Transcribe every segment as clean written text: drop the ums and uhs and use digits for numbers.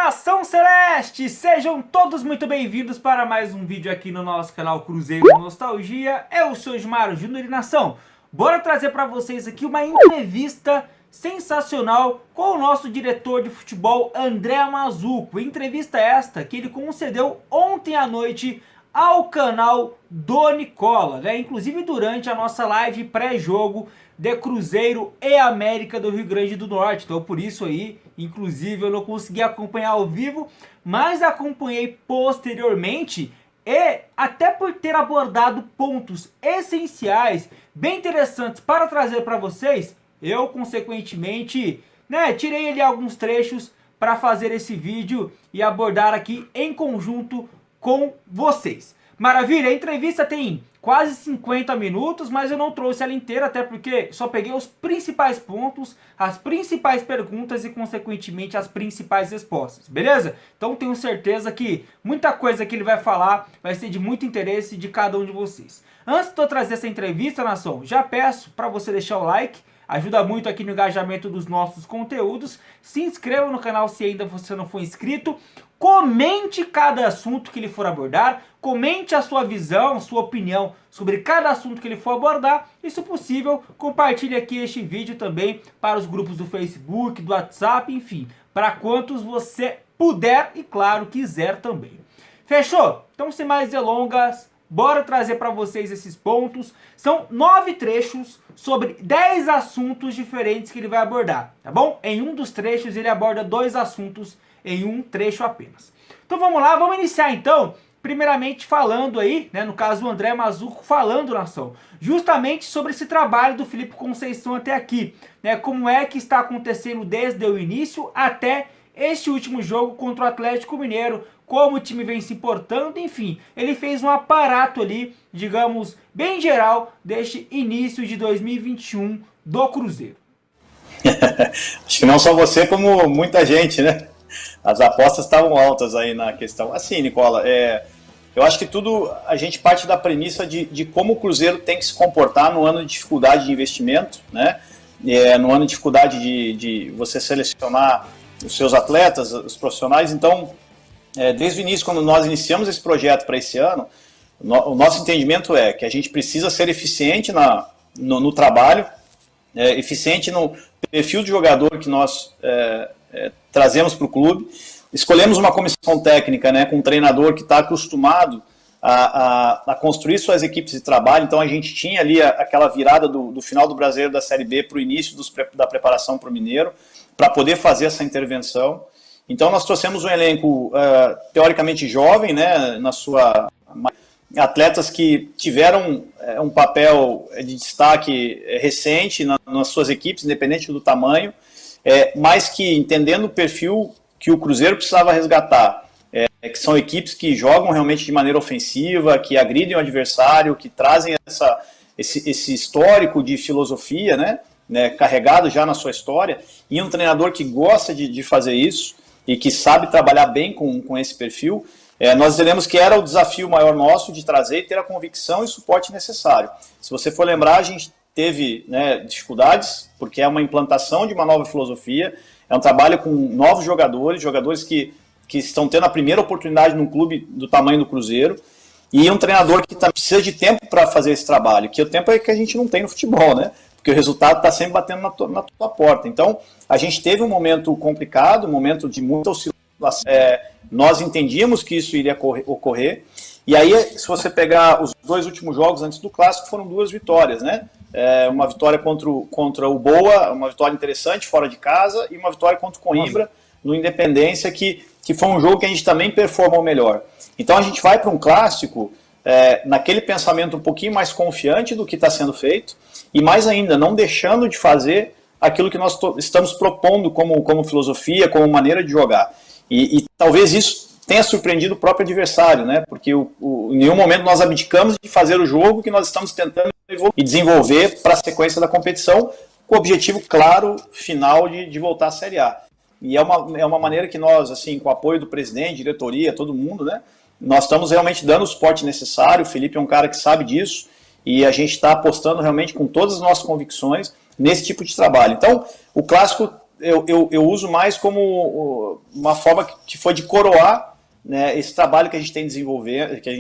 Nação Celeste! Sejam todos muito bem-vindos para mais um vídeo aqui no nosso canal Cruzeiro Nostalgia. Eu sou o Gilmar Júnior e Nação. Bora trazer para vocês aqui uma entrevista sensacional com o nosso diretor de futebol, André Mazzuco. Entrevista esta que ele concedeu ontem à noite ao canal do Nicola, né? Inclusive durante a nossa live pré-jogo de Cruzeiro e América do Rio Grande do Norte. Então por isso aí, inclusive eu não consegui acompanhar ao vivo, mas acompanhei posteriormente e até por ter abordado pontos essenciais, bem interessantes para trazer para vocês, eu consequentemente, né, tirei ali alguns trechos para fazer esse vídeo e abordar aqui em conjunto com vocês. Maravilha, a entrevista tem quase 50 minutos, mas eu não trouxe ela inteira, até porque só peguei os principais pontos, as principais perguntas e, consequentemente, as principais respostas, beleza? Então tenho certeza que muita coisa que ele vai falar vai ser de muito interesse de cada um de vocês. Antes de eu trazer essa entrevista, nação, já peço para você deixar o like, ajuda muito aqui no engajamento dos nossos conteúdos. Se inscreva no canal se ainda você não for inscrito. Comente cada assunto que ele for abordar. Comente a sua visão, sua opinião sobre cada assunto que ele for abordar. E, se possível, compartilhe aqui este vídeo também para os grupos do Facebook, do WhatsApp, enfim, para quantos você puder e, claro, quiser também. Fechou? Então, sem mais delongas, bora trazer para vocês esses pontos. São 9 trechos sobre 10 assuntos diferentes que ele vai abordar, tá bom? Em um dos trechos ele aborda 2 assuntos em um trecho apenas. Então vamos lá, vamos iniciar então, primeiramente falando aí, né, no caso o André Mazzuco falando, nação, justamente sobre esse trabalho do Felipe Conceição até aqui, né, como é que está acontecendo desde o início até este último jogo contra o Atlético Mineiro, como o time vem se portando, enfim, ele fez um aparato ali, digamos, bem geral, deste início de 2021 do Cruzeiro. Acho que não só você, como muita gente, né? As apostas estavam altas aí na questão. Assim, Nicola, eu acho que tudo, a gente parte da premissa de como o Cruzeiro tem que se comportar no ano de dificuldade de investimento, né? No ano de dificuldade de você selecionar os seus atletas, os profissionais. Então, desde o início, quando nós iniciamos esse projeto para esse ano, o nosso entendimento é que a gente precisa ser eficiente no trabalho, eficiente no perfil de jogador que nós trazemos para o clube. Escolhemos uma comissão técnica, né, com um treinador que está acostumado a construir suas equipes de trabalho. Então a gente tinha ali aquela virada do final do Brasileiro da Série B para o início da preparação para o Mineiro, para poder fazer essa intervenção. Então nós trouxemos um elenco teoricamente jovem, né, atletas que tiveram um papel de destaque recente nas suas equipes, independente do tamanho, mas que, entendendo o perfil que o Cruzeiro precisava resgatar, que são equipes que jogam realmente de maneira ofensiva, que agridem o adversário, que trazem esse histórico de filosofia, né, carregado já na sua história, e um treinador que gosta de fazer isso e que sabe trabalhar bem com esse perfil. Nós entendemos que era o desafio maior nosso de trazer e ter a convicção e suporte necessário. Se você for lembrar, a gente teve, né, dificuldades, porque é uma implantação de uma nova filosofia, é um trabalho com novos jogadores que estão tendo a primeira oportunidade num clube do tamanho do Cruzeiro, e um treinador que precisa de tempo para fazer esse trabalho, que o tempo é que a gente não tem no futebol, né? Porque o resultado está sempre batendo na tua porta. Então, a gente teve um momento complicado, um momento de muita oscilação. Nós entendíamos que isso iria ocorrer, e aí, se você pegar os 2 últimos jogos antes do Clássico, foram 2 vitórias, né? Uma vitória contra o Boa, uma vitória interessante fora de casa, e uma vitória contra o Coimbra, no Independência, que foi um jogo que a gente também performou melhor. Então a gente vai para um Clássico naquele pensamento um pouquinho mais confiante do que está sendo feito, e mais ainda, não deixando de fazer aquilo que nós estamos propondo como filosofia, como maneira de jogar. E talvez isso tenha surpreendido o próprio adversário, né? Porque em nenhum momento nós abdicamos de fazer o jogo que nós estamos tentando evoluir e desenvolver para a sequência da competição, com o objetivo claro, final, de voltar à Série A. E é uma maneira que nós, assim, com o apoio do presidente, diretoria, todo mundo, né? Nós estamos realmente dando o suporte necessário. O Felipe é um cara que sabe disso, e a gente está apostando realmente com todas as nossas convicções nesse tipo de trabalho. Então, o Clássico eu uso mais como uma forma que foi de coroar, né, esse trabalho que a gente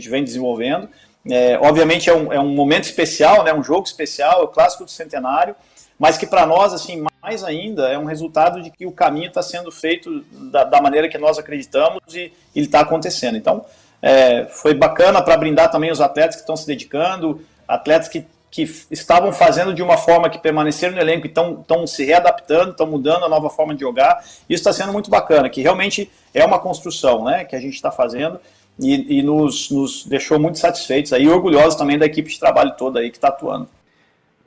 vem desenvolvendo. Obviamente é um momento especial, né, um jogo especial, é o clássico do centenário, mas que para nós, assim, mais ainda, é um resultado de que o caminho está sendo feito da maneira que nós acreditamos e ele está acontecendo. Então, foi bacana para brindar também os atletas que estão se dedicando, atletas que estavam fazendo de uma forma que permaneceram no elenco e estão se readaptando, estão mudando a nova forma de jogar. Isso está sendo muito bacana, que realmente é uma construção, né, que a gente está fazendo e nos deixou muito satisfeitos aí, e orgulhosos também da equipe de trabalho toda aí que está atuando.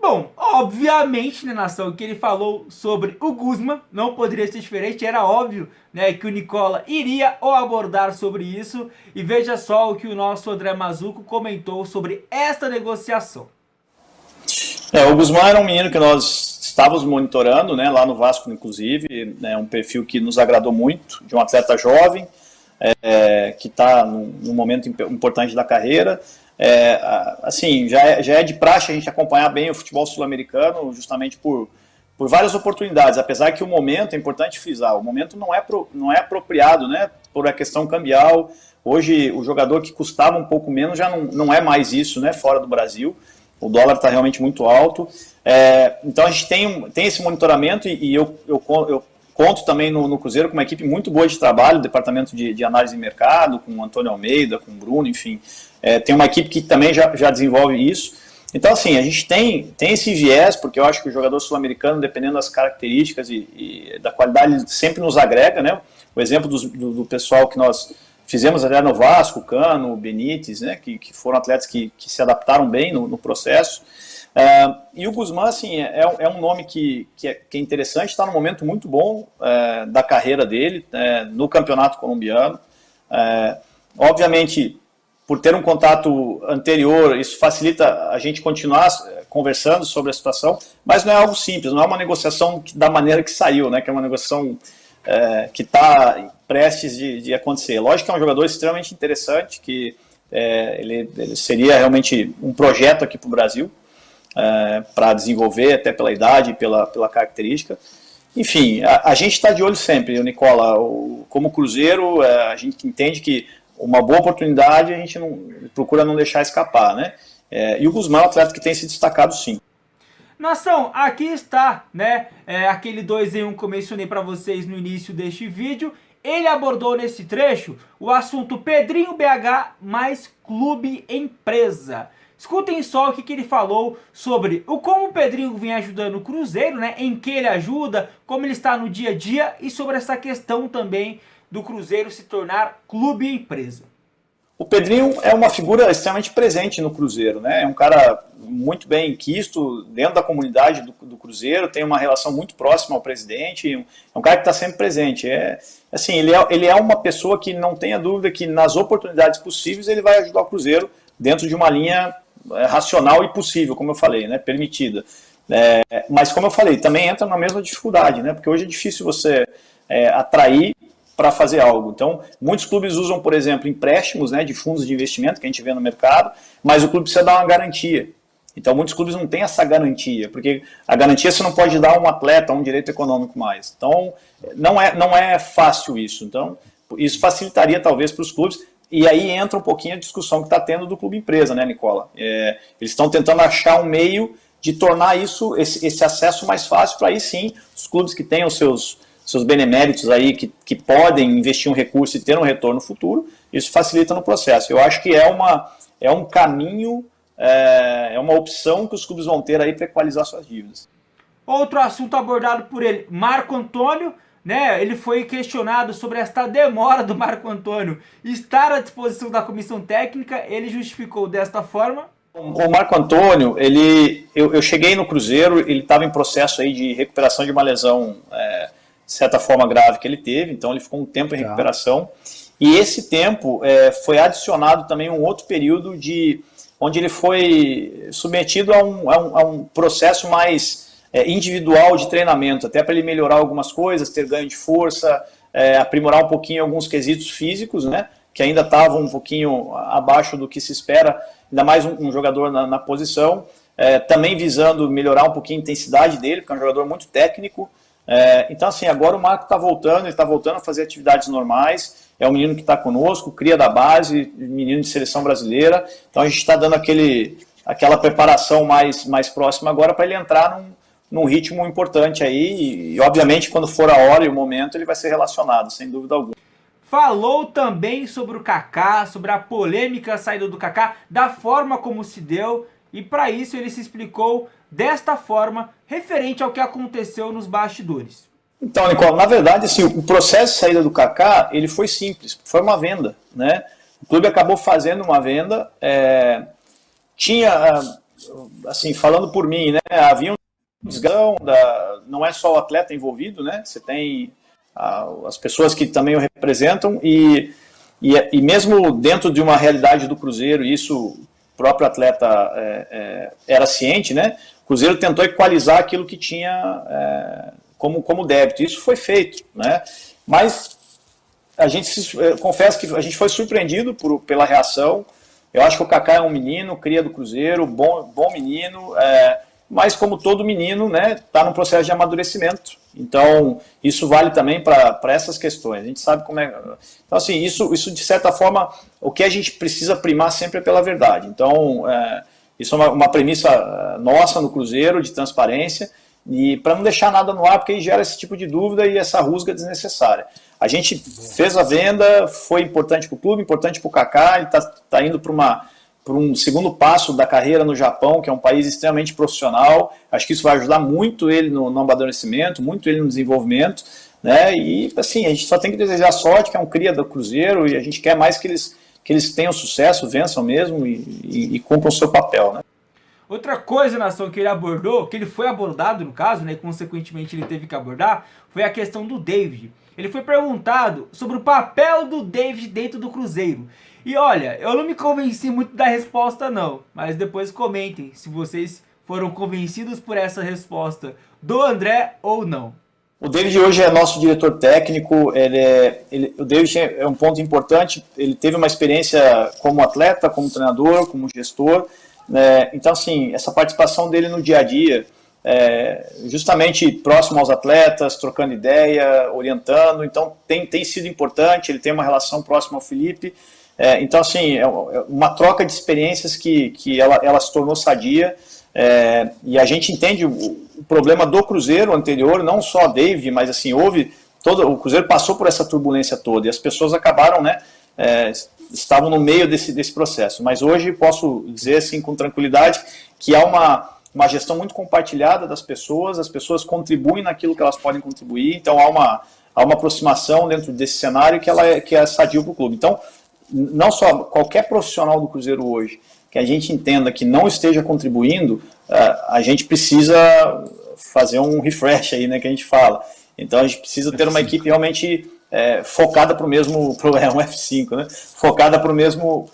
Bom, obviamente, né, nação, que ele falou sobre o Guzmán, não poderia ser diferente, era óbvio, né, que o Nicola iria abordar sobre isso, e veja só o que o nosso André Mazzuco comentou sobre esta negociação. O Guzmán era um menino que nós estávamos monitorando, né, lá no Vasco, inclusive, né, um perfil que nos agradou muito, de um atleta jovem, que está num momento importante da carreira. Assim, já é de praxe a gente acompanhar bem o futebol sul-americano, justamente por várias oportunidades, apesar que o momento, é importante frisar, o momento não é apropriado, né, por a questão cambial. Hoje, o jogador que custava um pouco menos já não é mais isso, né, fora do Brasil. O dólar está realmente muito alto. Então a gente tem esse monitoramento e eu conto também no Cruzeiro com uma equipe muito boa de trabalho, departamento de análise de mercado, com o Antônio Almeida, com o Bruno, enfim. Tem uma equipe que também já desenvolve isso. Então, assim, a gente tem esse viés, porque eu acho que o jogador sul-americano, dependendo das características e da qualidade, ele sempre nos agrega, né? O exemplo do pessoal que nós fizemos até no Vasco, Cano, Benítez, né, que foram atletas que se adaptaram bem no processo. E o Guzmán, assim, é um nome que é interessante, está num momento muito bom da carreira dele, no campeonato colombiano. Obviamente, por ter um contato anterior, isso facilita a gente continuar conversando sobre a situação, mas não é algo simples, não é uma negociação da maneira que saiu, né, que é uma negociação que está prestes de acontecer. Lógico que é um jogador extremamente interessante, que ele seria realmente um projeto aqui para o Brasil, para desenvolver, até pela idade e pela característica. Enfim, a gente está de olho sempre, Nicola. Como Cruzeiro, a gente entende que uma boa oportunidade a gente procura não deixar escapar, né? E o Guzmán é um atleta que tem se destacado, sim. Nação, aqui está, né, aquele 2 em 1 que eu mencionei para vocês no início deste vídeo. Ele abordou nesse trecho o assunto Pedrinho BH mais clube empresa. Escutem só o que ele falou sobre como o Pedrinho vem ajudando o Cruzeiro, né, em que ele ajuda, como ele está no dia a dia e sobre essa questão também do Cruzeiro se tornar clube empresa. O Pedrinho é uma figura extremamente presente no Cruzeiro, né? É um cara muito bem quisto dentro da comunidade do Cruzeiro, tem uma relação muito próxima ao presidente, é um cara que está sempre presente. Assim, ele é uma pessoa que não tenha dúvida que nas oportunidades possíveis ele vai ajudar o Cruzeiro dentro de uma linha racional e possível, como eu falei, né? Permitida. Mas como eu falei, também entra na mesma dificuldade, né? Porque hoje é difícil você atrair para fazer algo. Então, muitos clubes usam, por exemplo, empréstimos, né, de fundos de investimento que a gente vê no mercado, mas o clube precisa dar uma garantia. Então, muitos clubes não têm essa garantia, porque a garantia você não pode dar a um atleta, a um direito econômico mais. Então, não é fácil isso. Então, isso facilitaria talvez para os clubes, e aí entra um pouquinho a discussão que está tendo do clube empresa, né, Nicola? Eles estão tentando achar um meio de tornar esse acesso mais fácil para aí sim os clubes que têm os seus beneméritos aí, que podem investir um recurso e ter um retorno futuro, isso facilita no processo. Eu acho que é um caminho, é uma opção que os clubes vão ter aí para equalizar suas dívidas. Outro assunto abordado por ele, Marco Antônio, né? Ele foi questionado sobre esta demora do Marco Antônio estar à disposição da comissão técnica, ele justificou desta forma. O Marco Antônio, eu cheguei no Cruzeiro, ele estava em processo aí de recuperação de uma lesão de certa forma grave que ele teve, então ele ficou um tempo em recuperação, e esse tempo foi adicionado também um outro período onde ele foi submetido a um processo mais individual de treinamento, até para ele melhorar algumas coisas, ter ganho de força, aprimorar um pouquinho alguns quesitos físicos, né, que ainda estavam um pouquinho abaixo do que se espera, ainda mais um jogador na posição, também visando melhorar um pouquinho a intensidade dele, porque é um jogador muito técnico, Então, assim, agora o Marco está voltando, ele está voltando a fazer atividades normais, é um menino que está conosco, cria da base, menino de seleção brasileira, então a gente está dando aquela preparação mais próxima agora para ele entrar num ritmo importante aí, e obviamente quando for a hora e o momento ele vai ser relacionado, sem dúvida alguma. Falou também sobre o Kaká, sobre a polêmica saída do Kaká, da forma como se deu, e para isso ele se explicou desta forma, referente ao que aconteceu nos bastidores. Então, Nicola, na verdade, assim, o processo de saída do Kaká, ele foi simples, foi uma venda, né? O clube acabou fazendo uma venda, tinha, assim, falando por mim, né, havia um desgão, não é só o atleta envolvido, né? Você tem as pessoas que também o representam e mesmo dentro de uma realidade do Cruzeiro, isso o próprio atleta era ciente, né? O Cruzeiro tentou equalizar aquilo que tinha como débito. Isso foi feito, né? Mas confesso que a gente foi surpreendido pela reação. Eu acho que o Kaká é um menino, cria do Cruzeiro, bom menino, mas como todo menino, né, está num processo de amadurecimento. Então, isso vale também para essas questões. A gente sabe como é. Então, assim, isso de certa forma, o que a gente precisa primar sempre é pela verdade. Então, isso é uma premissa nossa no Cruzeiro, de transparência, e para não deixar nada no ar, porque aí gera esse tipo de dúvida e essa rusga desnecessária. A gente fez a venda, foi importante para o clube, importante para o Kaká, ele está indo para um segundo passo da carreira no Japão, que é um país extremamente profissional. Acho que isso vai ajudar muito ele no amadurecimento, muito ele no desenvolvimento, né? E assim, a gente só tem que desejar sorte, que é um cria do Cruzeiro, e a gente quer mais que eles tenham sucesso, vençam mesmo e cumpram o seu papel, né? Outra coisa, nação, que ele abordou, que ele foi abordado no caso, né, consequentemente ele teve que abordar, foi a questão do David. Ele foi perguntado sobre o papel do David dentro do Cruzeiro. E olha, eu não me convenci muito da resposta não, mas depois comentem se vocês foram convencidos por essa resposta do André ou não. O David hoje é nosso diretor técnico, o David é um ponto importante, ele teve uma experiência como atleta, como treinador, como gestor, né? Então, assim, essa participação dele no dia a dia, justamente próximo aos atletas, trocando ideia, orientando, então tem sido importante, ele tem uma relação próxima ao Felipe, então, assim, é uma troca de experiências que ela se tornou sadia, e a gente entende o problema do Cruzeiro anterior, não só a David, mas assim, o Cruzeiro passou por essa turbulência toda, e as pessoas acabaram, né, estavam no meio desse processo, mas hoje posso dizer assim com tranquilidade que há uma gestão muito compartilhada das pessoas, as pessoas contribuem naquilo que elas podem contribuir, então há uma aproximação dentro desse cenário que é sadio para o clube. Então, não só qualquer profissional do Cruzeiro hoje que a gente entenda que não esteja contribuindo, a gente precisa fazer um refresh aí, né, que a gente fala. Então a gente precisa ter uma equipe realmente focada para o mesmo, um F5, né? Focada para o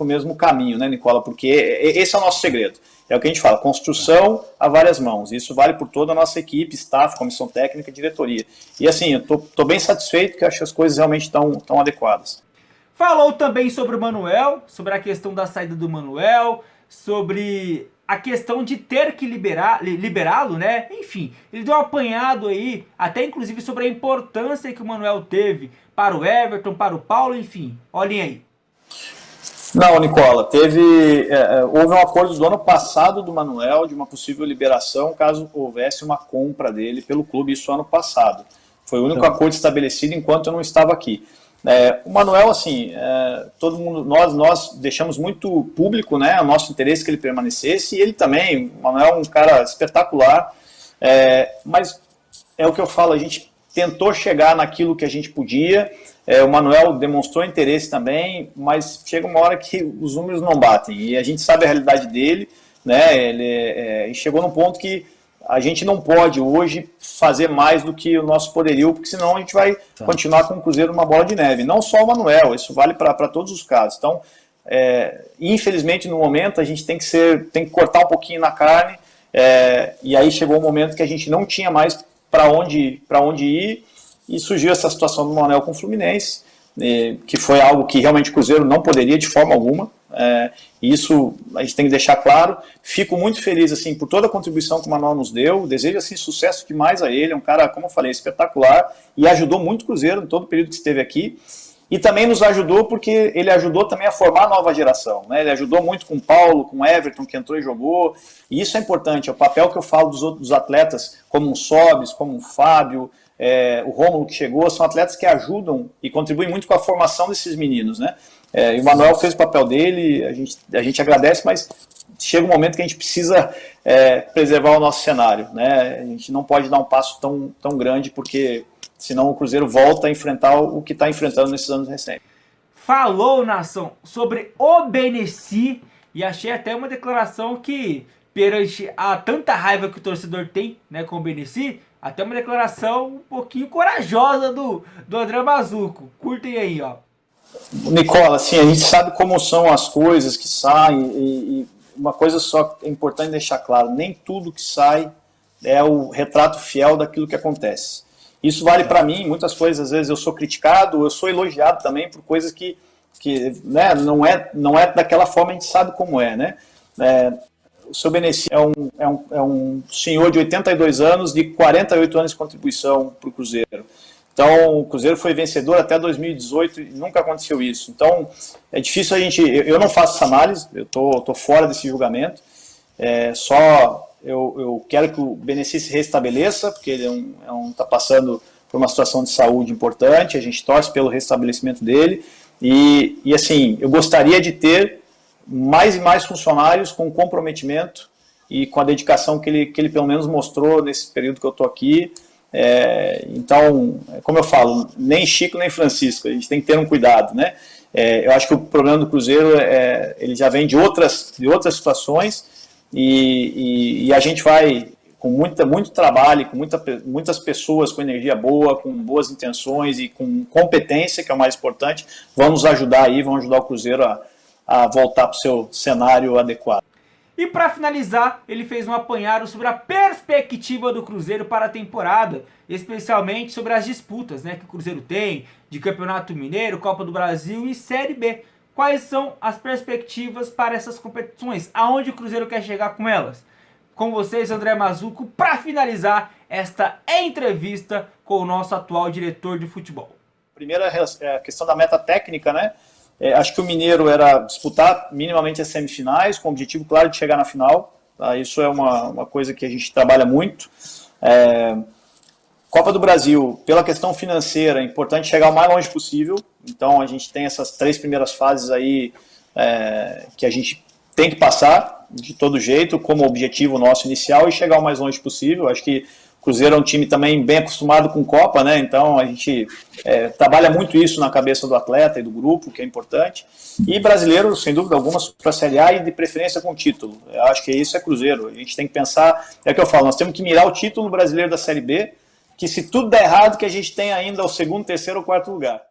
mesmo caminho, né, Nicola? Porque esse é o nosso segredo. É o que a gente fala, construção a várias mãos. Isso vale por toda a nossa equipe, staff, comissão técnica, diretoria. E assim, eu tô bem satisfeito, que acho que as coisas realmente estão adequadas. Falou também sobre o Manuel, sobre a questão da saída do Manuel, sobre a questão de ter que liberá-lo, né? Enfim, ele deu um apanhado aí, até inclusive sobre a importância que o Manuel teve para o Everton, para o Paulo, enfim. Olhem aí. Não, Nicola, houve um acordo do ano passado do Manuel de uma possível liberação caso houvesse uma compra dele pelo clube, isso ano passado. Foi o único acordo estabelecido enquanto eu não estava aqui. O Manuel, assim, todo mundo, nós deixamos muito público, né, o nosso interesse que ele permanecesse, e ele também, o Manuel é um cara espetacular, mas é o que eu falo, a gente tentou chegar naquilo que a gente podia, o Manuel demonstrou interesse também, mas chega uma hora que os números não batem, e a gente sabe a realidade dele, né, ele chegou num ponto que a gente não pode hoje fazer mais do que o nosso poderio, porque senão a gente vai continuar com o Cruzeiro numa bola de neve. Não só o Manuel, isso vale para todos os casos. Então, infelizmente, no momento, a gente tem que cortar um pouquinho na carne, e aí chegou um momento que a gente não tinha mais para onde ir, e surgiu essa situação do Manuel com o Fluminense, que foi algo que realmente o Cruzeiro não poderia de forma alguma E isso a gente tem que deixar claro. Fico muito feliz assim por toda a contribuição que o Manuel nos deu, desejo assim, sucesso demais a ele, é um cara, como eu falei, espetacular, e ajudou muito o Cruzeiro em todo o período que esteve aqui. E também nos ajudou porque ele ajudou também a formar a nova geração, né? Ele ajudou muito com o Paulo, com o Everton, que entrou e jogou. E isso é importante, é o papel que eu falo dos outros atletas, como o Sobis, como o Fábio, o Rômulo que chegou, são atletas que ajudam e contribuem muito com a formação desses meninos, né? E o Manuel fez o papel dele, a gente agradece, mas chega um momento que a gente precisa preservar o nosso cenário, né? A gente não pode dar um passo tão grande, porque senão o Cruzeiro volta a enfrentar o que está enfrentando nesses anos recentes. Falou, nação, sobre o Benessi, e achei até uma declaração que, perante a tanta raiva que o torcedor tem, né, com o Benessi, até uma declaração um pouquinho corajosa do André Mazzuco. Curtem aí, ó. Nicola, assim, a gente sabe como são as coisas que saem, e uma coisa só é importante deixar claro, nem tudo que sai é o retrato fiel daquilo que acontece. Isso vale para mim, muitas coisas, às vezes eu sou criticado, eu sou elogiado também por coisas que né, não é daquela forma, a gente sabe como é, né? O seu Benessi é um senhor de 82 anos, de 48 anos de contribuição para o Cruzeiro. Então, o Cruzeiro foi vencedor até 2018 e nunca aconteceu isso. Então, é difícil a gente... Eu não faço essa análise, eu tô fora desse julgamento, eu quero que o Benessi se restabeleça, porque ele está passando por uma situação de saúde importante, a gente torce pelo restabelecimento dele, e assim, eu gostaria de ter mais e mais funcionários com comprometimento e com a dedicação que ele pelo menos mostrou nesse período que eu estou aqui. Então, como eu falo, nem Chico nem Francisco, a gente tem que ter um cuidado, né? Eu acho que o problema do Cruzeiro ele já vem de outras situações, e a gente vai com muito trabalho, com muitas pessoas com energia boa, com boas intenções e com competência, que é o mais importante, vão nos ajudar aí, vão ajudar o Cruzeiro a voltar para o seu cenário adequado. E para finalizar, ele fez um apanhado sobre a perspectiva do Cruzeiro para a temporada, especialmente sobre as disputas, né, que o Cruzeiro tem de Campeonato Mineiro, Copa do Brasil e Série B. Quais são as perspectivas para essas competições? Aonde o Cruzeiro quer chegar com elas? Com vocês, André Mazzuco, para finalizar esta entrevista com o nosso atual diretor de futebol. Primeira é a questão da meta técnica, né? Acho que o Mineiro era disputar minimamente as semifinais, com o objetivo claro de chegar na final. Tá? Isso é uma coisa que a gente trabalha muito. Copa do Brasil, pela questão financeira, é importante chegar o mais longe possível. Então a gente tem essas 3 primeiras fases aí que a gente tem que passar de todo jeito, como objetivo nosso inicial, e chegar o mais longe possível. Acho que o Cruzeiro é um time também bem acostumado com Copa, né? Então a gente trabalha muito isso na cabeça do atleta e do grupo, que é importante. E brasileiro, sem dúvida alguma, para a Série A e de preferência com título. Eu acho que isso é Cruzeiro. A gente tem que pensar, é o que eu falo, nós temos que mirar o título brasileiro da Série B, que se tudo der errado, que a gente tem ainda o 2º, 3º ou 4º lugar.